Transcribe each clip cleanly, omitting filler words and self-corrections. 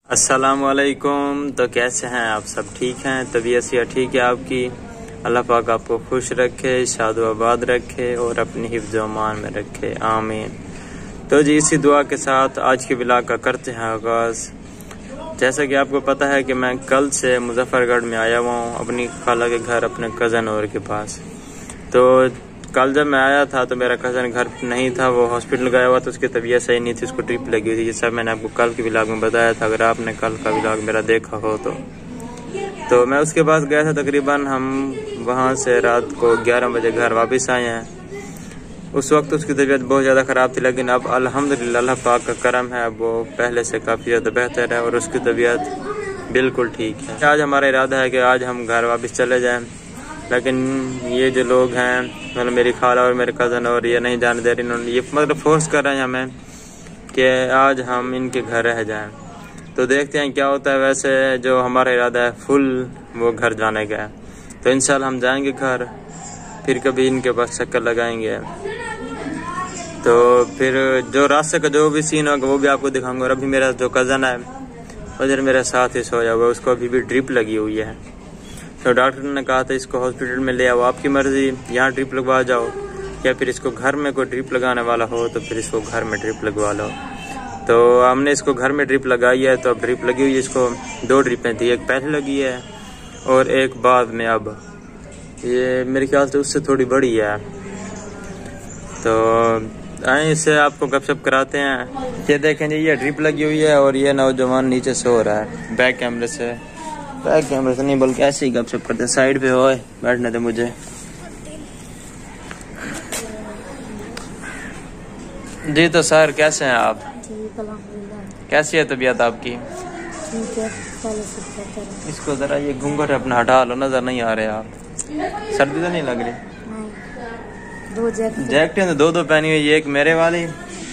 अस्सलाम वालेकुम। तो कैसे हैं आप सब? ठीक हैं? तबीयत से ठीक है आपकी? अल्लाह पाक आपको खुश रखे, शाद आबाद रखे और अपनी हिफ्ज़ व अमान में रखे, आमीन। तो जी इसी दुआ के साथ आज के व्लॉग का करते हैं आगाज़। जैसा कि आपको पता है कि मैं कल से मुजफ्फरगढ़ में आया हुआ हूँ अपनी खाला के घर, अपने कज़न और के पास। तो कल जब मैं आया था तो मेरा कज़न घर नहीं था, वो हॉस्पिटल गया हुआ था, उसकी तबीयत सही नहीं थी, उसको ट्रिप लगी हुई थी, जैसा मैंने आपको कल के व्लॉग में बताया था। अगर आपने कल का व्लॉग मेरा देखा हो तो मैं उसके पास गया था। तकरीबन हम वहाँ से रात को 11 बजे घर वापस आए हैं। उस वक्त उसकी तबीयत बहुत ज़्यादा ख़राब थी, लेकिन अब अल्हम्दुलिल्लाह अल्लाह पाक का करम है, अब वो पहले से काफ़ी ज़्यादा बेहतर है और उसकी तबीयत बिल्कुल ठीक है। आज हमारा इरादा है कि आज हम घर वापस चले जाएं, लेकिन ये जो लोग हैं मतलब मेरी खाला और मेरे कज़न और ये नहीं जाने दे रहे, इन्होंने ये मतलब फोर्स कर रहे हैं हमें कि आज हम इनके घर रह जाएं। तो देखते हैं क्या होता है। वैसे जो हमारा इरादा है फुल वो घर जाने का है, तो इंशाल्लाह हम जाएंगे घर, फिर कभी इनके पास चक्कर लगाएंगे। तो फिर जो रास्ते का जो भी सीन होगा वो भी आपको दिखाऊंगा। और अभी मेरा जो कज़न है उधर मेरे साथ ही सोया हुआ, उसको अभी भी ड्रिप लगी हुई है। तो डॉक्टर ने कहा था इसको हॉस्पिटल में ले आओ, आपकी मर्जी, यहाँ ड्रिप लगवा जाओ या फिर इसको घर में कोई ड्रिप लगाने वाला हो तो फिर इसको घर में ड्रिप लगवा लो। तो हमने इसको घर में ड्रिप लगाई है। तो अब ड्रिप लगी हुई है, इसको 2 ड्रिपें थी, एक पहले लगी है और एक बाद में। अब ये मेरे ख्याल से उससे थोड़ी बड़ी है। तो आए इससे आपको गपशप कराते हैं। ये देखें जी, ये ड्रिप लगी हुई है और ये नौजवान नीचे सो रहा है बैक कैमरे से नहीं बल्कि ऐसे ही गपशप करते। साइड पे हो बैठने दे मुझे। जी तो सर कैसे हैं आप? कैसी है तबीयत आपकी? ठीक है, पहले से बेहतर है। इसको जरा ये घूंघट अपना हटा लो, नजर नहीं आ रहे आप। सर्दी तो नहीं लग रही? नहीं, 2 जैकेटें तो 2 पहनी हुई, एक मेरे वाली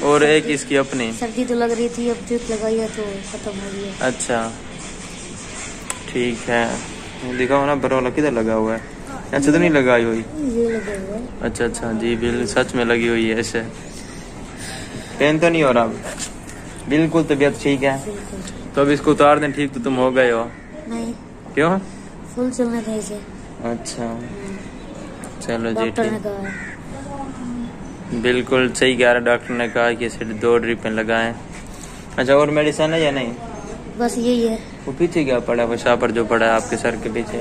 और एक इसकी अपनी। सर्दी तो लग रही थी, अब ड्रिप लगाई है तो खत्म हो गई है। अच्छा ठीक है, दिखाओ ना बरोला किधर लगा हुआ है? अच्छा तो नहीं लगाई हुई? ये लगा हुआ है। अच्छा जी बिल्कुल सच में लगी हुई है। ऐसे पेन तो नहीं हो रहा? बिल्कुल तबीयत ठीक है। तो अब इसको उतार दें, ठीक तो तुम हो गए हो? नहीं, क्यों? फुल चलने थे इसे। अच्छा चलो जी डॉक्टर ने ठीक, कहा है। बिल्कुल सही कह रहा डॉक्टर ने कहा कि सिर्फ 2 ड्रिपें लगाएं। अच्छा और मेडिसिन है या नहीं? बस यही है। वो पीछे क्या पड़ा है, वो शापर जो पड़ा है आपके सर के पीछे?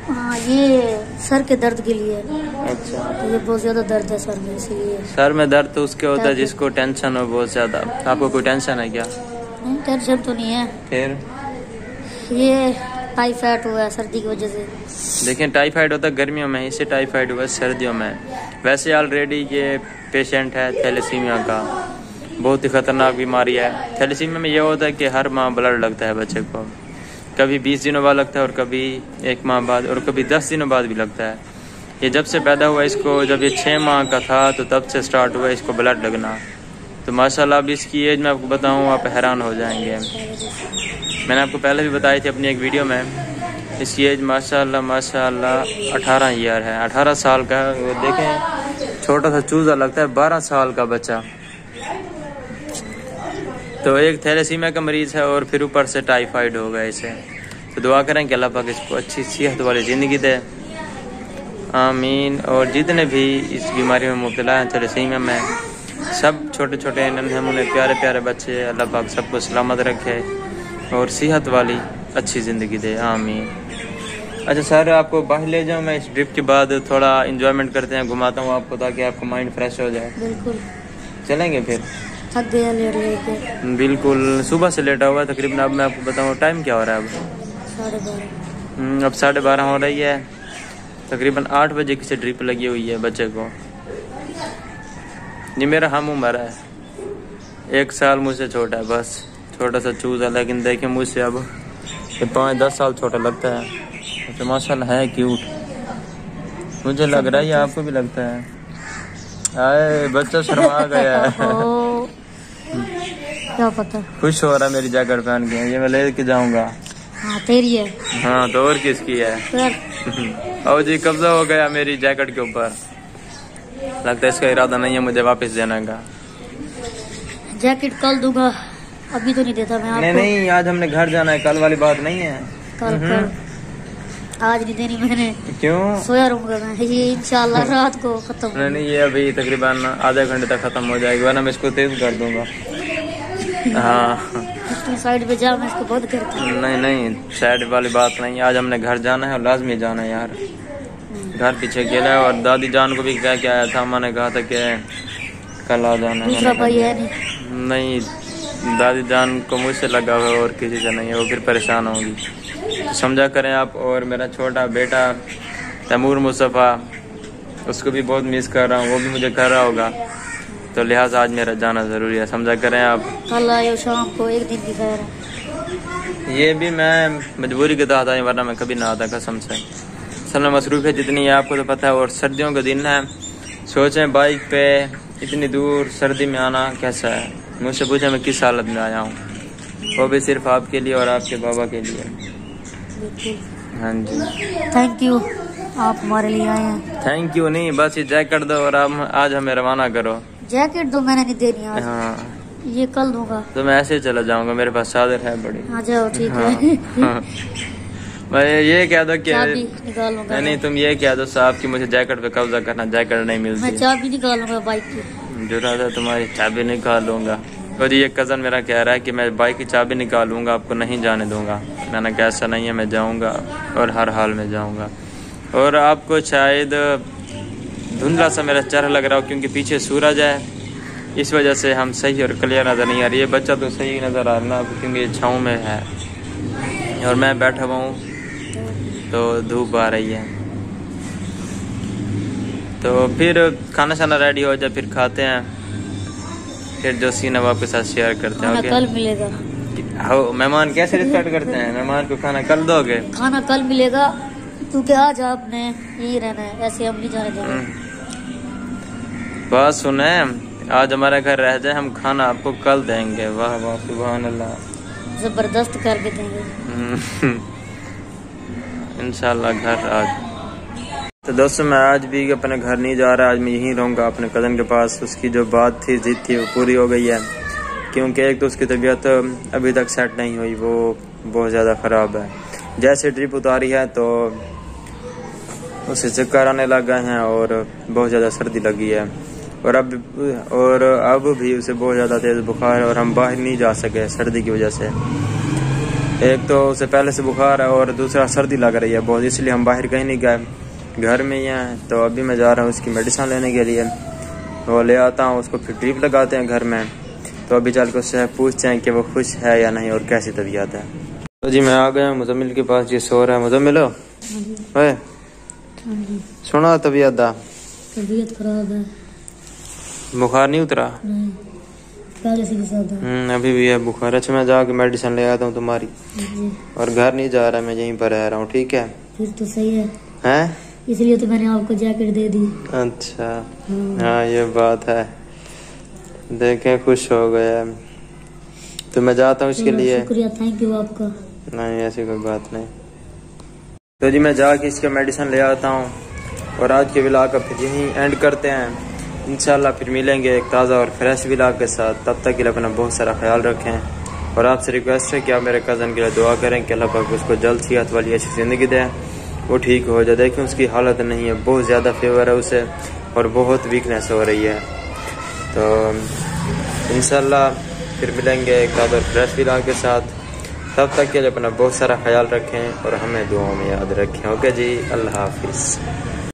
हाँ, ये सर के दर्द के लिए। अच्छा, तो ये बहुत ज्यादा दर्द है सर में, इसीलिए। सर में दर्द तो उसके होता है जिसको टेंशन हो बहुत ज्यादा। आपको कोई टेंशन है क्या? नहीं, टेंशन तो नहीं है। फिर ये टाइफाइड हुआ है सर्दी की वजह से। देखिए टाइफाइड होता है गर्मियों में, इससे टाइफाइड हुआ है सर्दियों में। वैसे ऑलरेडी ये पेशेंट है थैलेसीमिया का, बहुत ही खतरनाक बीमारी है। थैलेसीमिया में ये होता है कि हर माह ब्लड लगता है बच्चे को, कभी 20 दिनों बाद लगता है और कभी 1 माह बाद और कभी 10 दिनों बाद भी लगता है। ये जब से पैदा हुआ इसको, जब ये 6 माह का था तो तब से स्टार्ट हुआ इसको ब्लड लगना। तो माशाल्लाह अब इसकी एज मैं आपको बताऊँ आप हैरान हो जाएंगे। मैंने आपको पहले भी बताई थी अपनी एक वीडियो में, इसकी एज माशाल्लाह 18 ईयर है, 18 साल का है। वो देखें छोटा सा चूजा लगता है, 12 साल का बच्चा। तो एक थैलेसीमिया का मरीज है और फिर ऊपर से टाइफाइड हो गया इसे। तो दुआ करें कि अल्लाह पाक इसको अच्छी सेहत वाली ज़िंदगी दे, आमीन। और जितने भी इस बीमारी में मुब्तला हैं थैलेसीमिया में, सब छोटे छोटे नन्हे मुन्ने प्यारे प्यारे बच्चे, अल्लाह पाक सबको सलामत रखे और सेहत वाली अच्छी ज़िंदगी दे, आमीन। अच्छा सर आपको बाहर ले जाऊँ मैं? इस ड्रिप के बाद थोड़ा इंजॉयमेंट करते हैं, घुमाता हूँ आपको ताकि आपका माइंड फ्रेश हो जाए। बिल्कुल। चलेंगे फिर? थक गया लेट लेके। बिल्कुल, सुबह से लेटा हुआ है तकरीबन। अब मैं आपको बताऊँ टाइम क्या हो रहा है अब? 12:30। अब 12:30 हो रही है। तकरीबन 8 बजे की से ड्रिप लगी हुई है बच्चे को। ये मेरा हम उम्र है, 1 साल मुझसे छोटा है, बस छोटा सा चूजा। लेकिन देखिए मुझसे अब 5-10 साल छोटा लगता है। तो माशाल्लाह है क्यूट, मुझे लग रहा है ये आपको भी लगता है। आए बच्चा शर्मा गया है। क्या पता, खुश हो रहा है मेरी जैकेट पहन के, ये मैं लेके जाऊंगा। हाँ तेरी है। हाँ तो और किसकी है? और जी कब्जा हो गया मेरी जैकेट के ऊपर। लगता है इसका इरादा नहीं है मुझे वापस देने का। जैकेट कल दूंगा। अभी तो नहीं देता मैं आपको। नहीं, आज हमने घर जाना है, कल वाली बात नहीं है। कल आज नहीं देनी मैंने। क्यों? सोया रहूंगा मैं, ये इंशाल्लाह रात को खत्म। नहीं, ये अभी तकरीबन आधे घंटे तक खत्म हो जाएगी, वरना मैं इसको तेज कर दूंगा। हाँ साइड पे जा, मैं इसको बहुत करती हूँ। नहीं, साइड वाली बात नहीं, आज हमने घर जाना है और लाजमी जाना है यार। घर पीछे खेला है और दादी जान को भी कह के आया था, मैंने कहा था कि कल आ जाना है। दूसरा भाई है नहीं, दादी जान को मुझसे लगा हुआ और किसी से नहीं है, वो फिर परेशान होगी। समझा करें आप। और मेरा छोटा बेटा तैमूर मुस्तफ़ा, उसको भी बहुत मिस कर रहा हूँ, वो भी मुझे कर रहा होगा, तो लिहाजा आज मेरा जाना ज़रूरी है, समझा करें आप। कल आए शाम को, एक दिन की खैर है। ये भी मैं मजबूरी के तहत आया, वरना मैं कभी ना आता कसम से। असल में मसरूफ़ियत जितनी है आपको तो पता है, और सर्दियों के दिन है, सोचें बाइक पे इतनी दूर सर्दी में आना कैसा है। मुझसे पूछा मैं किस हालत में आया हूँ, वो भी सिर्फ आपके लिए और आपके बाबा के लिए। हाँ जी, थैंक यू, आप हमारे लिए आए हैं। थैंक यू नहीं, बस ये जैकेट दो और आप आज हमें रवाना करो। जैकेट दो, मैंने नहीं देनी आज। हाँ, ये कल दूंगा। तो मैं ऐसे ही चला जाऊंगा, मेरे पास चादर है बड़ी। आ जाओ, ठीक हाँ, है। हाँ। मैं ये कह दो कि चाबी निकालूंगा। नहीं, तुम ये कह दो साहब कि मुझे जैकेट पे कब्जा करना, जैकेट नहीं मिलती। मैं चाबी निकालूंगा बाइक की। जरूरत है तुम्हारी, चाबी निकालूंगा। और ये कज़न मेरा कह रहा है कि मैं बाइक की चाबी निकालूंगा, आपको नहीं जाने दूंगा। मैंने कहा ऐसा नहीं है, मैं जाऊंगा और हर हाल में जाऊंगा। और आपको शायद धुंधला सा मेरा चेहरा लग रहा हो क्योंकि पीछे सूरज है, इस वजह से हम सही और क्लियर नज़र नहीं आ रही है। बच्चा तो सही नज़र आ रहा है क्योंकि छाँव में है और मैं बैठा हुआ हूँ तो धूप आ रही है। तो फिर खाना शाना रेडी हो जाए, फिर खाते हैं, फिर जो सीन है वो आपके साथ शेयर करते हैं। कल मिलेगा। हाँ, मेहमान कैसे रिस्पेक्ट करते हैं, मेहमान को खाना कल दोगे? खाना कल मिलेगा क्योंकि आज आपने यही रहना है, ऐसे हम नहीं जाने देंगे। बात सुने, आज हमारे घर रह जाए, हम खाना आपको कल देंगे। वाह वाह, सुभान अल्लाह, जबरदस्त करके देंगे इंशाल्लाह घर आज। तो दोस्तों, मैं आज भी अपने घर नहीं जा रहा, आज मैं यहीं रहूँगा अपने कज़न के पास। उसकी जो बात थी, जिद थी, वो पूरी हो गई है क्योंकि एक तो उसकी तबीयत अभी तक सेट नहीं हुई, वो बहुत ज़्यादा ख़राब है। जैसे ड्रिप उतारी है तो उसे चक्कर आने लग गए हैं और बहुत ज़्यादा सर्दी लगी है और अब भी उसे बहुत ज़्यादा तेज़ बुखार है और हम बाहर नहीं जा सके सर्दी की वजह से। एक तो उसे पहले से बुखार है और दूसरा सर्दी लग रही है बहुत, इसलिए हम बाहर कहीं नहीं गए, घर में ही हैं। तो अभी मैं जा रहा हूँ उसकी मेडिसिन लेने के लिए, वो ले आता हूँ, उसको फिर ड्रिप लगाते हैं घर में। तो अभी चल के उससे पूछते हैं कि वो खुश है या नहीं और कैसी तबीयत है। तो जी मैं आ गया मुजम्मिल के पास, ये सो रहा है। मुजम्मिल हो सुना तबीयत खराब है, बुखार नहीं उतरा? नहीं, पहले से भी ज्यादा। अभी भी है बुखार। अच्छा, मैं जाके मेडिसिन ले आता हूँ तुम्हारी, और घर नहीं जा रहा, मैं यहीं पर रह रहा हूँ, ठीक है? फिर तो सही है, हैं? इसलिए तो मैंने आपको जैकेट दे दी। अच्छा, हाँ ये बात है, देखें खुश हो गया। तो मैं जाता हूँ इसके लिए। शुक्रिया, थैंक यू आपका। नहीं, ऐसी कोई बात नहीं। तो जी मैं जाके इसका मेडिसिन ले आता हूँ और आज के व्लॉग का फिर यहीं एंड करते हैं। इंशाल्लाह फिर मिलेंगे एक ताज़ा और फ्रेश व्लॉग के साथ। तब तक के लिए अपना बहुत सारा ख्याल रखें और आपसे रिक्वेस्ट है कि आप मेरे कज़न के लिए दुआ करें कि अल्लाह पाक उसको जल्द सेहत वाली अच्छी ज़िंदगी दे, वो ठीक हो जाए। देखिए उसकी हालत नहीं है, बहुत ज़्यादा फीवर है उसे और बहुत वीकनेस हो रही है। तो इंशाल्लाह फिर मिलेंगे एक ताज़ा और फ्रेश व्लॉग के साथ। तब तक के लिए अपना बहुत सारा ख्याल रखें और हमें दुआओं में याद रखें। ओके जी, अल्लाह हाफिज़।